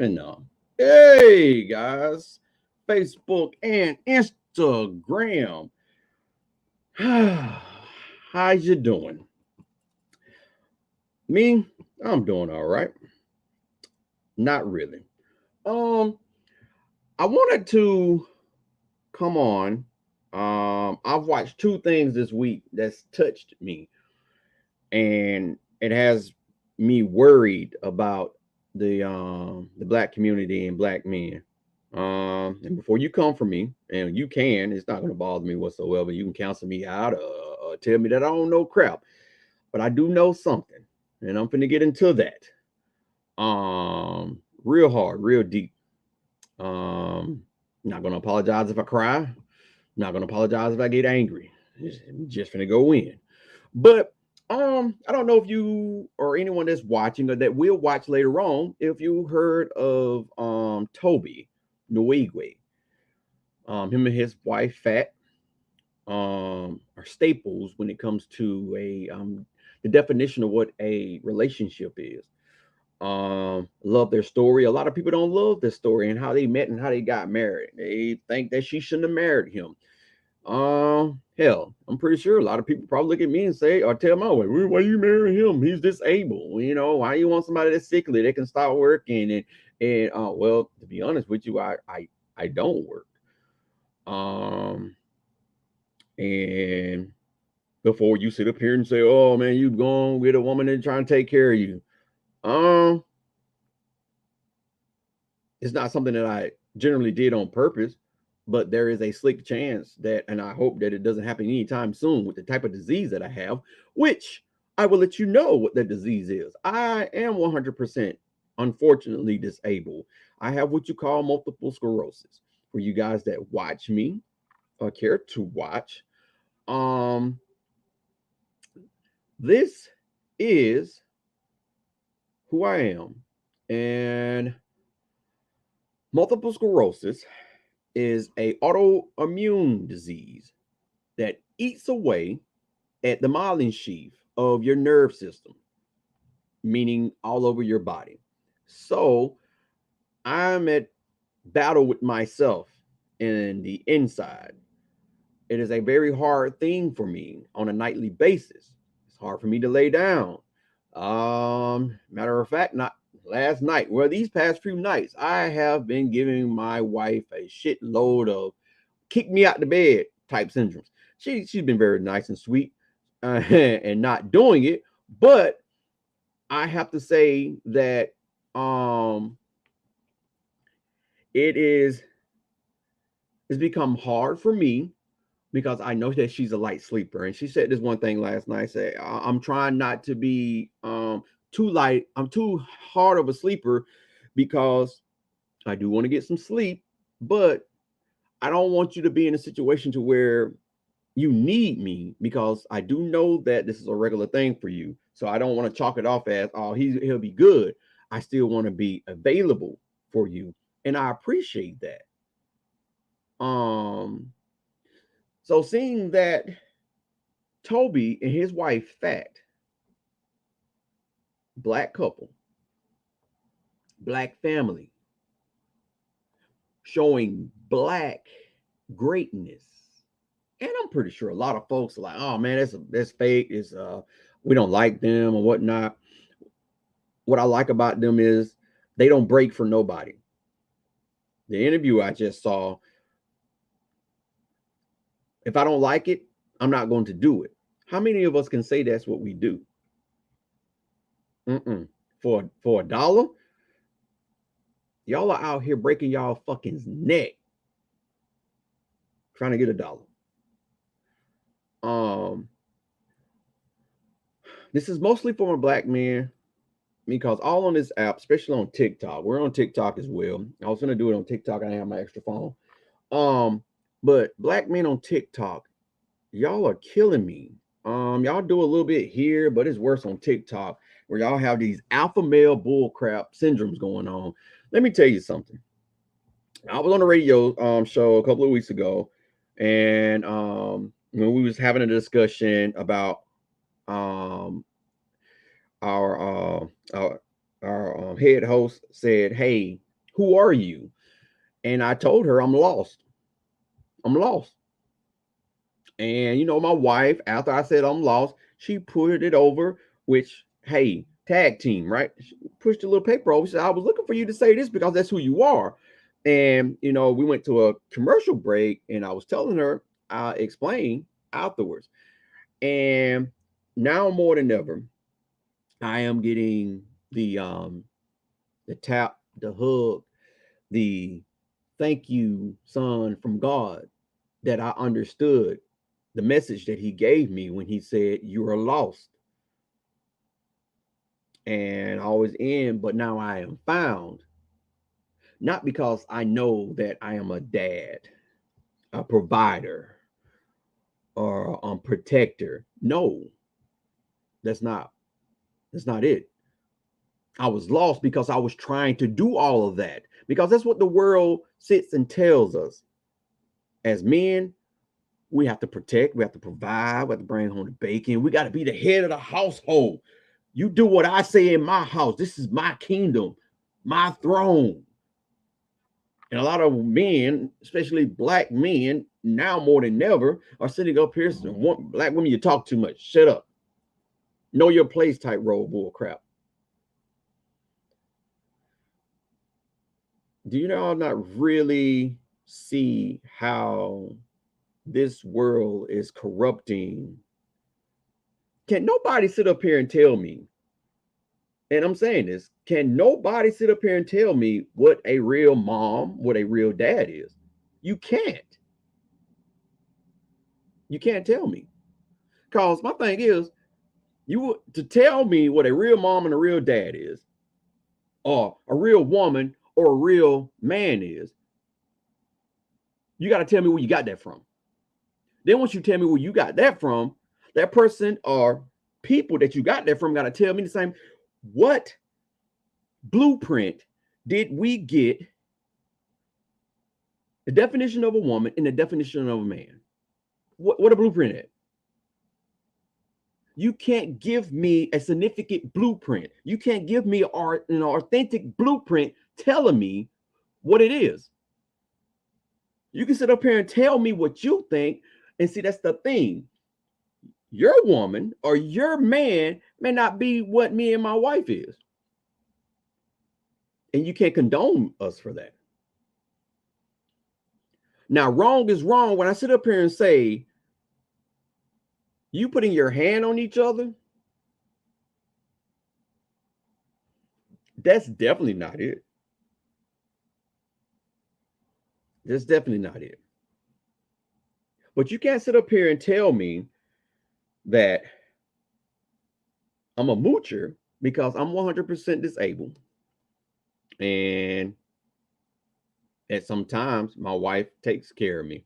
And hey guys, Facebook and Instagram. How's you doing? Me, I'm doing all right. Not really. Um, I wanted to come on. I've watched two things this week that's touched me, and it has me worried about the black community and black men. And before you come for me, and you can, it's not going to bother me whatsoever. You can cancel me out or tell me that I don't know crap, but I do know something, and I'm finna get into that. Real hard, real deep. Um, Not gonna apologize if I cry. Not gonna apologize if I get angry. Just finna go in. But I don't know if you or anyone that's watching or that will watch later on, if you heard of Toby Nwigwe. Him and his wife Fat are staples when it comes to a the definition of what a relationship is. Love their story. A lot of people don't love their story and how they met and how they got married. They think that she shouldn't have married him. Hell, I'm pretty sure a lot of people probably look at me and say, or tell my way, why you marry him? He's disabled. Why you want somebody that's sickly that can start working and well, to be honest with you, I don't work. Um, and before you sit up here and say, oh man, you going with a woman and trying to take care of you. Um, it's not something that I generally did on purpose, but there is a slick chance that, and I hope that it doesn't happen anytime soon with the type of disease that I have, which I will let you know what the disease is. I am 100% unfortunately disabled. I have what you call multiple sclerosis. For you guys that watch me or care to watch, um, this is who I am. And multiple sclerosis is a autoimmune disease that eats away at the myelin sheath of your nerve system, meaning all over your body. So I'm at battle with myself in the inside. It is a very hard thing for me on a nightly basis. It's hard for me to lay down. Matter of fact, not last night. Well, these past few nights, I have been giving my wife a shitload of kick me out the bed type syndromes. She's been very nice and sweet and not doing it, but I have to say that um it is it's become hard for me because I know that she's a light sleeper. And she said this one thing last night. Say, I'm trying not to be too light. I'm too hard of a sleeper because I do want to get some sleep, but I don't want you to be in a situation to where you need me because I do know that this is a regular thing for you. So I don't want to chalk it off as, oh, he'll be good. I still want to be available for you. And I appreciate that. Um, so seeing that Toby and his wife Fat, black couple, black family, showing black greatness. And I'm pretty sure a lot of folks are like, oh man, that's fake. It's we don't like them or whatnot. What I like about them is they don't break for nobody. The interview I just saw, if I don't like it, I'm not going to do it. How many of us can say that's what we do? Mm-mm. For a dollar, y'all are out here breaking y'all fucking neck trying to get a dollar. Um, this is mostly for a black man because all on this app, especially on TikTok, we're on TikTok as well. I was gonna do it on TikTok. I have my extra phone. Um, but black men on TikTok, y'all are killing me. Y'all do a little bit here, but it's worse on TikTok where y'all have these alpha male bull crap syndromes going on. Let me tell you something. I was on a radio show a couple of weeks ago, and when we was having a discussion about um our head host said, "Hey, Who are you? And I told her, I'm lost. I'm lost. And my wife, after I said I'm lost, she put it over, which, hey, tag team, right? She pushed a little paper over. She said, I was looking for you to say this because that's who you are. And we went to a commercial break, and I was telling her, I explained afterwards. And now more than ever, I am getting the tap, the hug, the thank you, son, from God, that I understood the message that he gave me when he said, you are lost. And I was in, but now I am found. Not because I know that I am a dad, a provider, or a protector. No, that's not. That's not it. I was lost because I was trying to do all of that. Because that's what the world sits and tells us. As men, we have to protect, we have to provide, we have to bring home the bacon. We got to be the head of the household. You do what I say in my house. This is my kingdom, my throne. And a lot of men, especially black men, now more than ever, are sitting up here saying, black women, you talk too much. Shut up. Know your place type role bull crap. Do you all not really see how this world is corrupting? Can nobody sit up here and tell me, and I'm saying this, can nobody sit up here and tell me what a real mom, what a real dad is? You can't. You can't tell me. Because my thing is, to tell me what a real mom and a real dad is, or a real woman or a real man is, you got to tell me where you got that from. Then once you tell me where you got that from, that person or people that you got that from got to tell me the same. What blueprint did we get? The definition of a woman and the definition of a man. What a blueprint is. You can't give me a significant blueprint. You can't give me an authentic blueprint telling me what it is. You can sit up here and tell me what you think, and see, that's the thing. Your woman or your man may not be what me and my wife is. And you can't condone us for that. Now, wrong is wrong. When I sit up here and say, you putting your hand on each other, that's definitely not it. That's definitely not it. But you can't sit up here and tell me that I'm a moocher because I'm 100% disabled. And at some times, my wife takes care of me.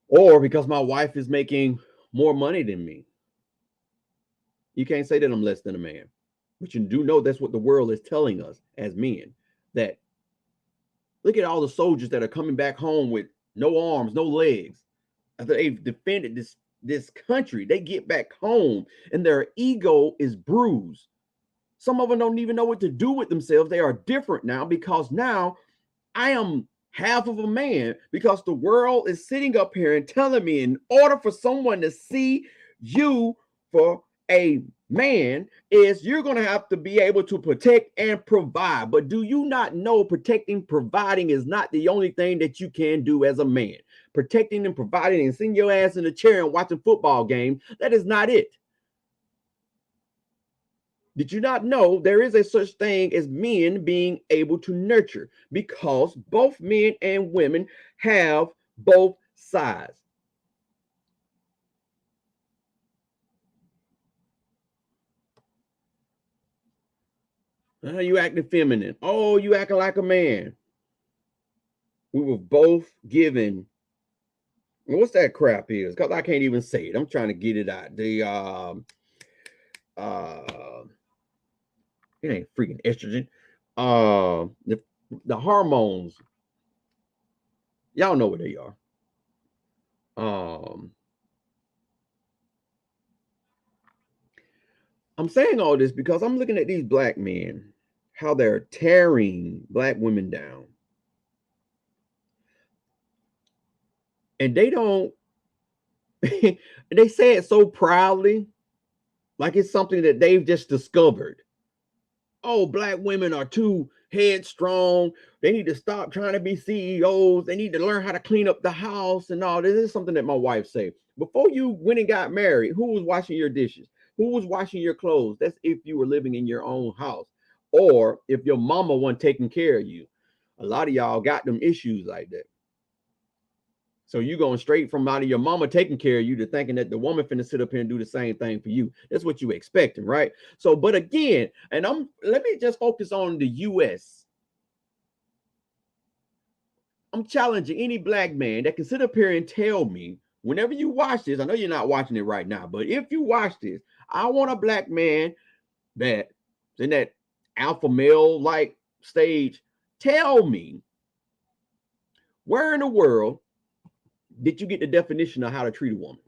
Or because my wife is making more money than me. You can't say that I'm less than a man. But you do know that's what the world is telling us as men. That look at all the soldiers that are coming back home with no arms, no legs. After they've defended this country, they get back home and their ego is bruised. Some of them don't even know what to do with themselves. They are different now because now I am half of a man, because the world is sitting up here and telling me in order for someone to see you for a man is you're going to have to be able to protect and provide. But do you not know protecting, providing is not the only thing that you can do as a man? Protecting and providing and sitting your ass in a chair and watching football game, that is not it. Did you not know there is a such thing as men being able to nurture? Because both men and women have both sides. You acting feminine. Oh, you acting like a man. We were both given. What's that crap is? Because I can't even say it. I'm trying to get it out. Uh it ain't freaking estrogen. The hormones. Y'all know what they are. Um I'm saying all this because I'm looking at these black men how they're tearing black women down. And they don't, they say it so proudly, like it's something that they've just discovered. Oh, black women are too headstrong. They need to stop trying to be CEOs. They need to learn how to clean up the house and all. This is something that my wife said. Before you went and got married, who was washing your dishes? Who was washing your clothes? That's if you were living in your own house or if your mama wasn't taking care of you. A lot of y'all got them issues like that. So you going straight from out of your mama taking care of you to thinking that the woman finna sit up here and do the same thing for you. That's what you expecting, right? So, but again, and let me just focus on the US. I'm challenging any black man that can sit up here and tell me, whenever you watch this, I know you're not watching it right now, but if you watch this, I want a black man that's in that alpha male like stage. Tell me, where in the world did you get the definition of how to treat a woman?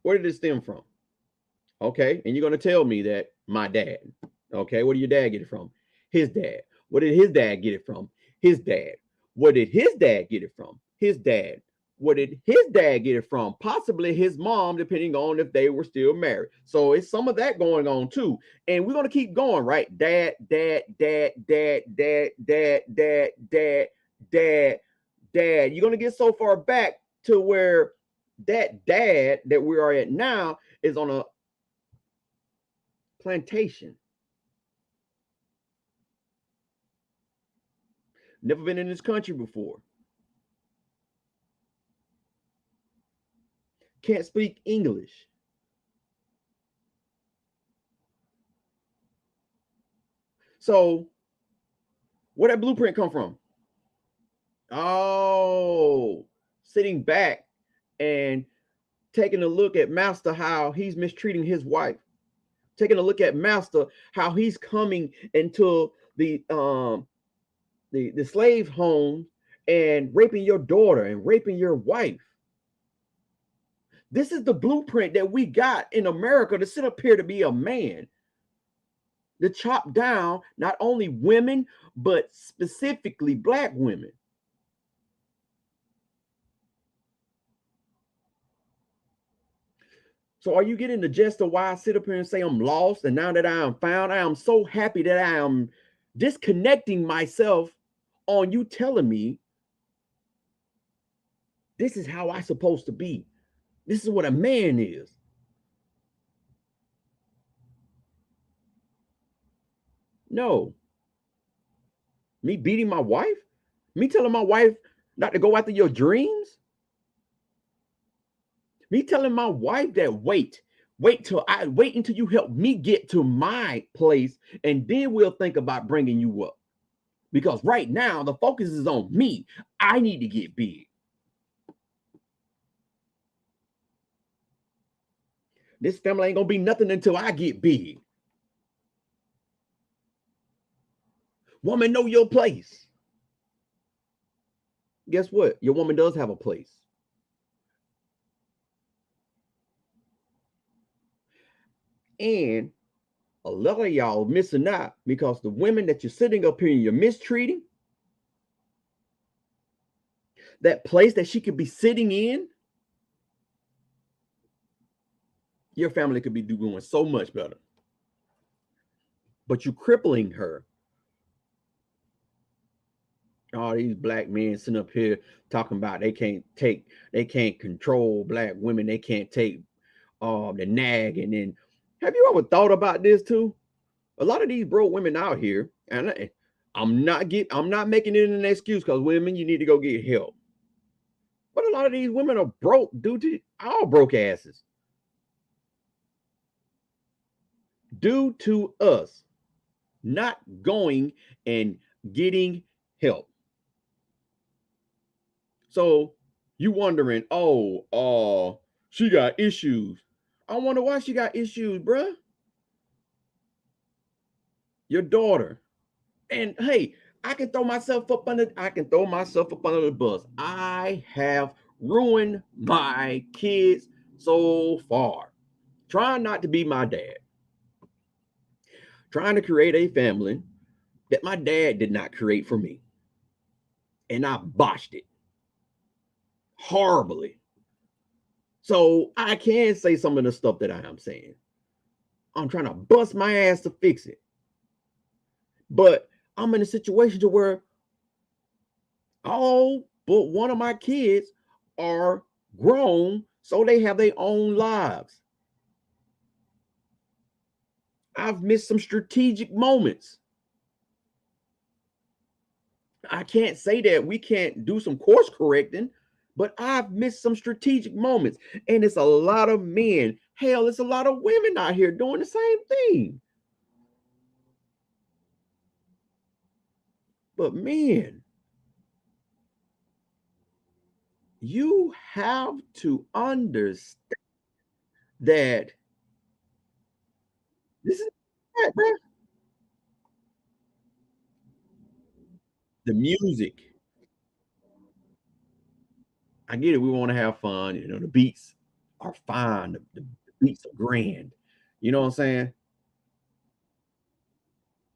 Where did it stem from? Okay, and you're going to tell me that my dad. Okay, where did your dad get it from? His dad. Where did his dad get it from? His dad. Where did his dad get it from? His dad. Where did his dad get it from? Possibly his mom, depending on if they were still married. So it's some of that going on too. And we're going to keep going, right? Dad, dad, dad, dad, dad, dad, dad, dad, dad, dad. You're going to get so far back to where that dad that we are at now is on a plantation. Never been in this country before. Can't speak English. So, where that blueprint come from? Oh, sitting back and taking a look at Master, how he's mistreating his wife. Taking a look at Master, how he's coming into the slave home and raping your daughter and raping your wife. This is the blueprint that we got in America to sit up here to be a man, to chop down not only women, but specifically black women. So are you getting the gist of why I sit up here and say I'm lost? And now that I am found, I am so happy that I am disconnecting myself on you telling me this is how I'm supposed to be. This is what a man is. No. Me beating my wife? Me telling my wife not to go after your dreams? Me telling my wife that wait until you help me get to my place, and then we'll think about bringing you up. Because right now the focus is on me. I need to get big. This family ain't gonna be nothing until I get big. Woman, know your place. Guess what? Your woman does have a place. And a lot of y'all missing out because the women that you're sitting up here and you're mistreating, that place that she could be sitting in, your family could be doing so much better. But you're crippling her. All these black men sitting up here talking about they can't control black women, they can't take the nagging. And have you ever thought about this too? A lot of these broke women out here, and I'm not making it an excuse, because women, you need to go get help. But a lot of these women are broke due to all broke asses. Due to us not going and getting help. So you wondering, she got issues. I wonder why she got issues, bruh. Your daughter. And hey, I can throw myself up under the bus. I have ruined my kids so far. Trying not to be my dad. trying to create a family that my dad did not create for me. And I botched it horribly. So I can say some of the stuff that I am saying. I'm trying to bust my ass to fix it. But I'm in a situation to where all but one of my kids are grown, so they have their own lives. I've missed some strategic moments. I can't say that we can't do some course correcting, but I've missed some strategic moments. And it's a lot of men. Hell, it's a lot of women out here doing the same thing. But men, you have to understand that this is that, bro. The music. I get it. We want to have fun. You know, the beats are fine. The beats are grand. You know what I'm saying?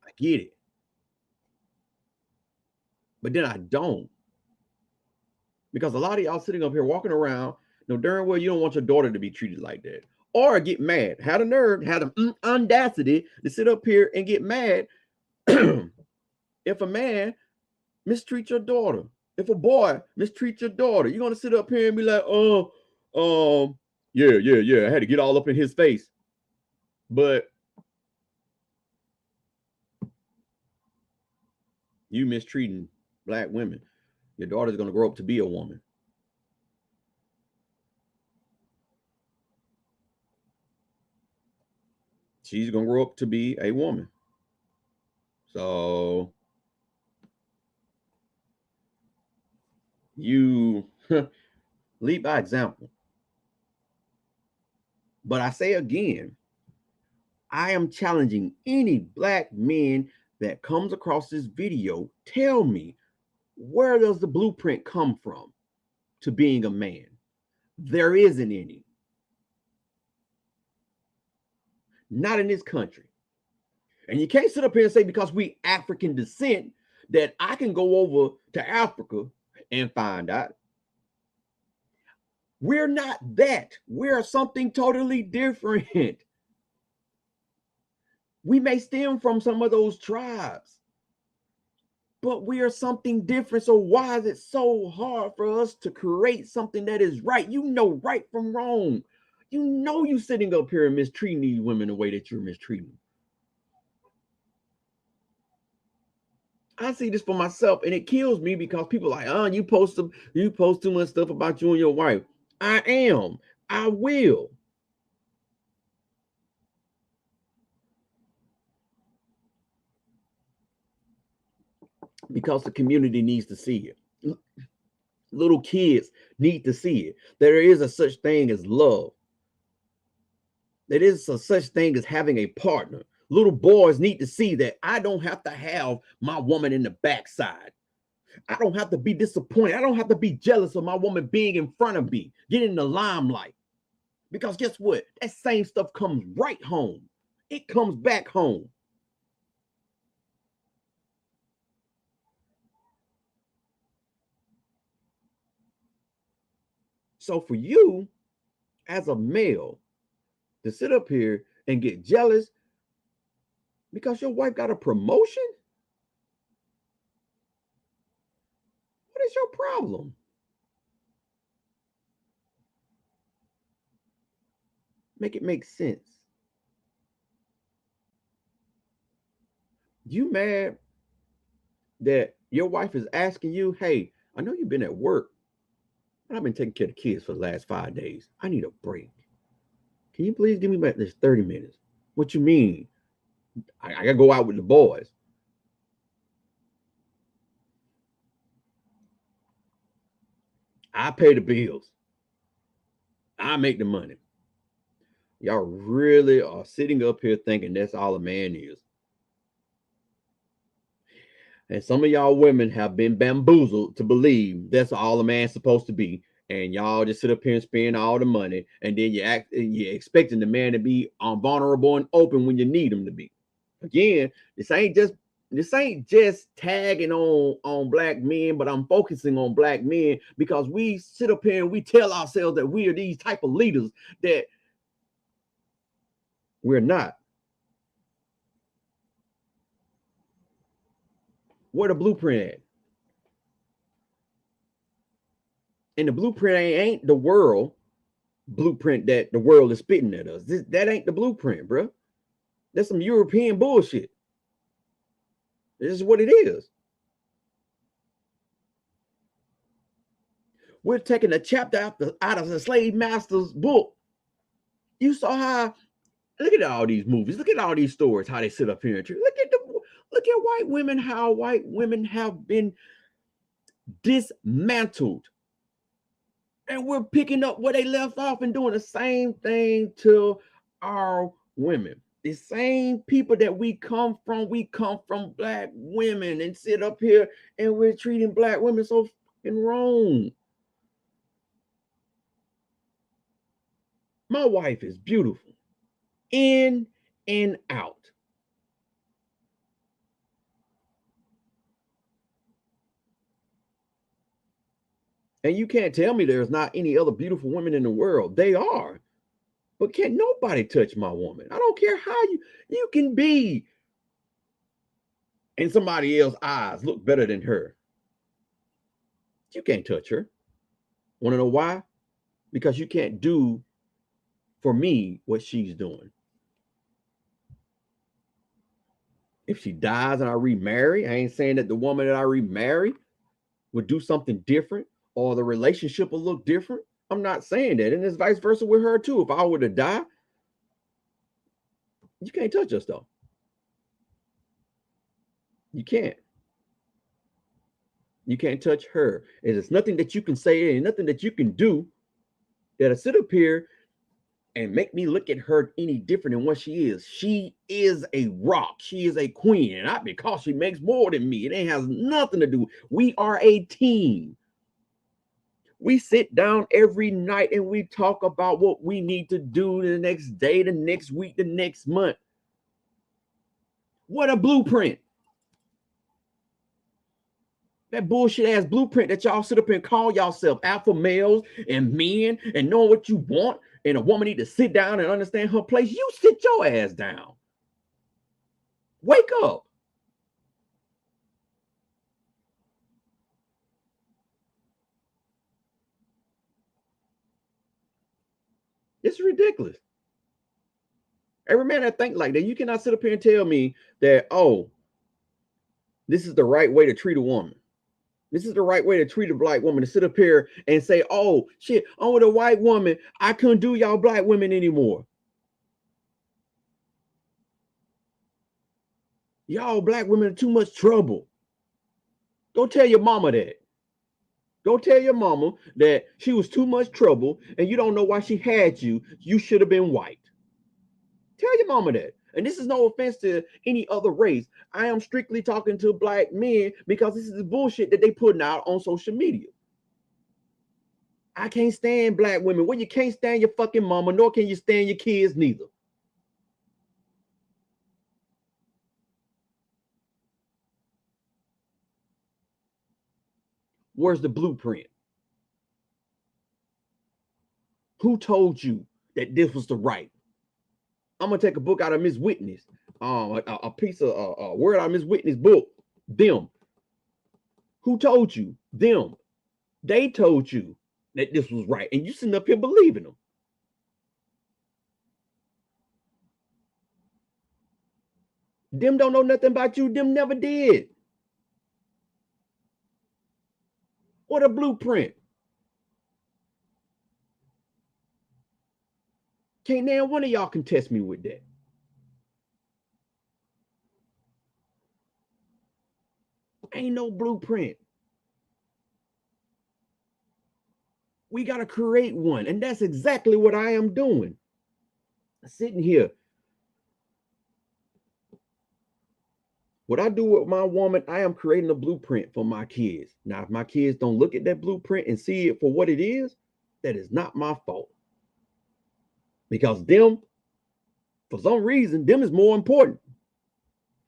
I get it. But then I don't. Because a lot of y'all sitting up here walking around, you know, darn well you don't want your daughter to be treated like that. Or get mad. Had a nerve, had the audacity to sit up here and get mad if a man mistreat your daughter. If a boy mistreat your daughter, you're gonna sit up here and be like, oh, yeah. I had to get all up in his face. But you mistreating black women, your daughter's gonna grow up to be a woman. She's gonna grow up to be a woman. So you lead by example. But I say again, I am challenging any black men that comes across this video. Tell me, where does the blueprint come from to being a man? There isn't any. Not in this country. And you can't sit up here and say because we African descent that I can go over to Africa and find out. We're not that. We're something totally different. We may stem from some of those tribes, but we are something different. So why is it so hard for us to create something that is right? You know right from wrong. You know you sitting up here and mistreating these women the way that you're mistreating them. I see this for myself, and it kills me because people are like, oh, you post too much stuff about you and your wife. I am. I will. Because the community needs to see it. Little kids need to see it. There is a such thing as love. There is a such thing as having a partner. Little boys need to see that I don't have to have my woman in the backside. I don't have to be disappointed. I don't have to be jealous of my woman being in front of me, getting in the limelight. Because guess what? That same stuff comes right home. It comes back home. So for you, as a male, to sit up here and get jealous because your wife got a promotion? What is your problem? Make it make sense. You mad that your wife is asking you, hey, I know you've been at work, but I've been taking care of the kids for the last 5 days. I need a break. Can you please give me back this 30 minutes? What you mean? I gotta go out with the boys. I pay the bills. I make the money. Y'all really are sitting up here thinking that's all a man is. And some of y'all women have been bamboozled to believe that's all a man's supposed to be. And y'all just sit up here and spend all the money, and then you're expecting the man to be vulnerable and open when you need him to be. Again, this ain't just tagging on black men, but I'm focusing on black men because we sit up here and we tell ourselves that we are these type of leaders that we're not. Where the blueprint at? And the blueprint ain't the world blueprint that the world is spitting at us. That ain't the blueprint, bro. That's some European bullshit. This is what it is. We're taking a chapter out of the slave master's book. You saw how, look at all these movies, look at all these stories, how they sit up here and look at white women, how white women have been dismantled. And we're picking up where they left off and doing the same thing to our women. The same people that we come from black women, and sit up here and we're treating black women so fucking wrong. My wife is beautiful, in and out. And you can't tell me there's not any other beautiful women in the world. They are. But can't nobody touch my woman. I don't care how you can be in somebody else's eyes look better than her. You can't touch her. Want to know why? Because you can't do for me what she's doing. If she dies and I remarry, I ain't saying that the woman that I remarry would do something different or the relationship will look different. I'm not saying that. And it's vice versa with her too. If I were to die, you can't touch us though. You can't. You can't touch her. And there's nothing that you can say and nothing that you can do that'll sit up here and make me look at her any different than what she is. She is a rock. She is a queen. And not because she makes more than me. It ain't has nothing to do. We are a team. We sit down every night and we talk about what we need to do the next day, the next week, the next month. What a blueprint. That bullshit ass blueprint that y'all sit up and call yourself alpha males and men and knowing what you want, and a woman need to sit down and understand her place. You sit your ass down. Wake up. It's ridiculous. Every man that think like that, you cannot sit up here and tell me that, oh, this is the right way to treat a woman. This is the right way to treat a black woman, to sit up here and say, oh, shit, I'm with a white woman. I couldn't do y'all black women anymore. Y'all black women are too much trouble. Go tell your mama that. Go tell your mama that she was too much trouble and you don't know why she had you. You should have been white. Tell your mama that. And this is no offense to any other race. I am strictly talking to black men because this is the bullshit that they putting out on social media. I can't stand black women. Well, you can't stand your fucking mama, nor can you stand your kids neither. Where's the blueprint? Who told you that this was the right? I'm gonna take a book out of Miss Whitney's, a piece of a word out of Miss Whitney's book. Them. Who told you? Them. They told you that this was right, and you sitting up here believing them. Them don't know nothing about you. Them never did. What a blueprint. Can't now one of y'all contest me with that. Ain't no blueprint. We got to create one. And that's exactly what I am doing. Sitting here. What I do with my woman, I am creating a blueprint for my kids. Now, if my kids don't look at that blueprint and see it for what it is, that is not my fault. Because them, for some reason, them is more important.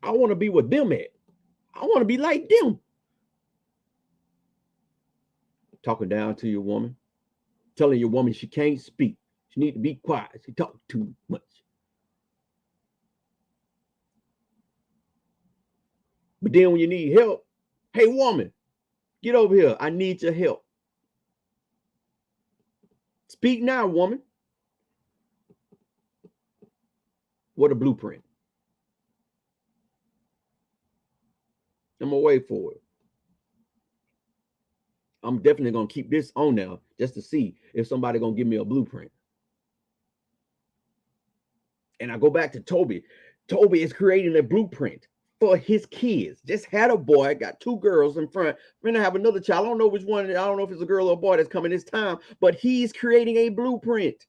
I want to be with them at. I want to be like them. Talking down to your woman, telling your woman she can't speak. She need to be quiet. She talk too much. But then when you need help, hey woman, get over here. I need your help. Speak now, woman. What a blueprint. I'm gonna wait for it. I'm definitely gonna keep this on now just to see if somebody gonna give me a blueprint. And I go back to Toby. Toby is creating a blueprint for his kids. Just had a boy, got two girls in front. We're gonna have another child. I don't know which one. I don't know if it's a girl or a boy that's coming this time, but he's creating a blueprint.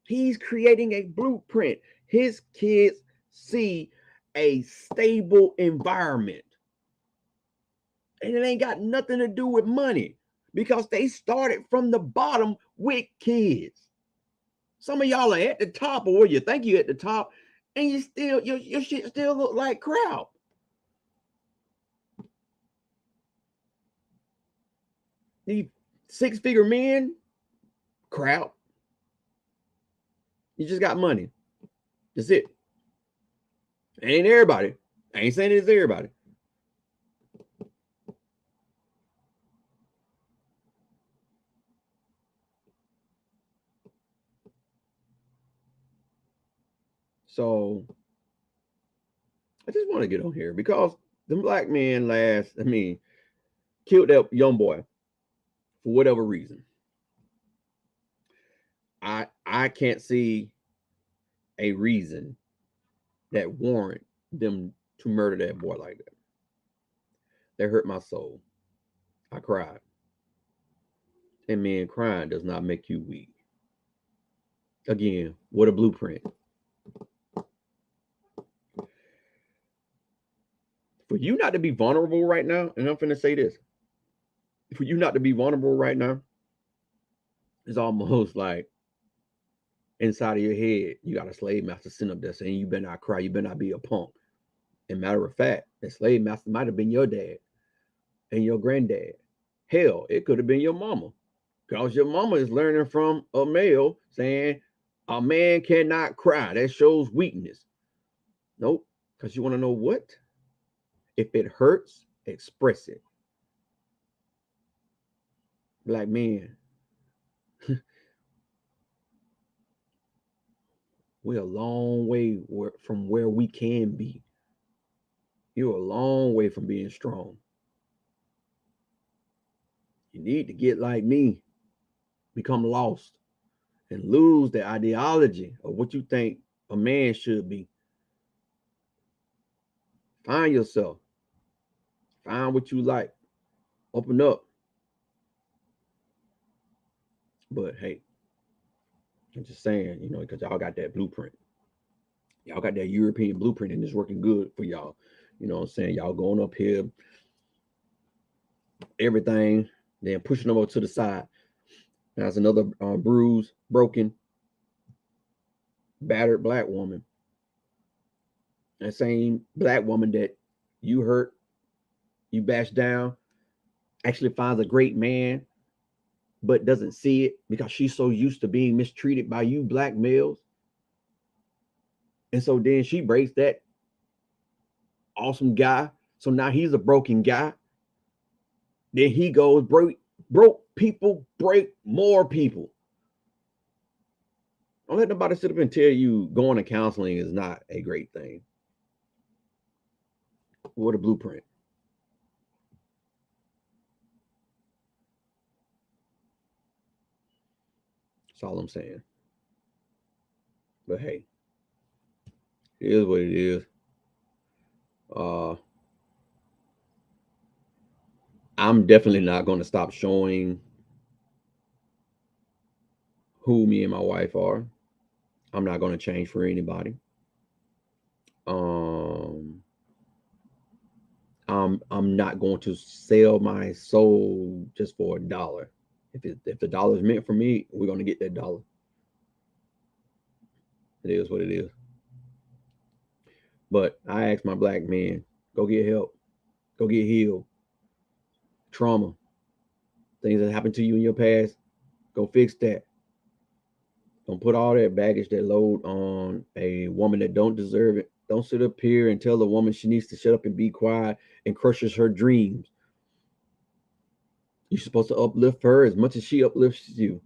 He's creating a blueprint. His kids see a stable environment. And it ain't got nothing to do with money because they started from the bottom with kids. Some of y'all are at the top, or you think you're at the top, and you still your shit still look like crap. These six-figure men, crap. You just got money. That's it. It ain't everybody. I ain't saying it's everybody. So I just want to get on here because the black man killed that young boy for whatever reason. I can't see a reason that warrant them to murder that boy like that. That hurt my soul. I cried. And man, crying does not make you weak. Again, what a blueprint. For you not to be vulnerable right now, and I'm finna say this. For you not to be vulnerable right now, it's almost like inside of your head, you got a slave master sitting up there saying, you better not cry, you better not be a punk. And matter of fact, the slave master might have been your dad and your granddad. Hell, it could have been your mama. Because your mama is learning from a male saying a man cannot cry. That shows weakness. Nope. Because you want to know what? If it hurts, express it. Black men, we're a long way from where we can be. You're a long way from being strong. You need to get like me, become lost, and lose the ideology of what you think a man should be. Find yourself. Find what you like. Open up. But hey, I'm just saying, because y'all got that blueprint. Y'all got that European blueprint and it's working good for y'all. You know what I'm saying? Y'all going up here, everything, then pushing them over to the side. That's another bruised, broken, battered black woman. That same black woman that you hurt, you bashed down, actually finds a great man, but doesn't see it because she's so used to being mistreated by you black males. And so then she breaks that awesome guy. So now he's a broken guy. Then he goes broke people break more people. Don't let nobody sit up and tell you going to counseling is not a great thing. What a blueprint. That's all I'm saying. But hey, it is what it is. I'm definitely not going to stop showing who me and my wife are. I'm not going to change for anybody. I'm not going to sell my soul just for $1. If the dollar is meant for me, we're going to get that dollar. It is what it is. But I ask my black men, go get help, go get healed. Trauma, things that happened to you in your past, go fix that. Don't put all that baggage, that load on a woman that don't deserve it. Don't sit up here and tell a woman she needs to shut up and be quiet and crushes her dreams. You're supposed to uplift her as much as she uplifts you.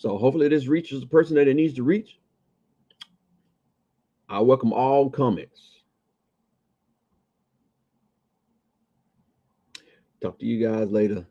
So hopefully this reaches the person that it needs to reach. I welcome all comments. Talk to you guys later.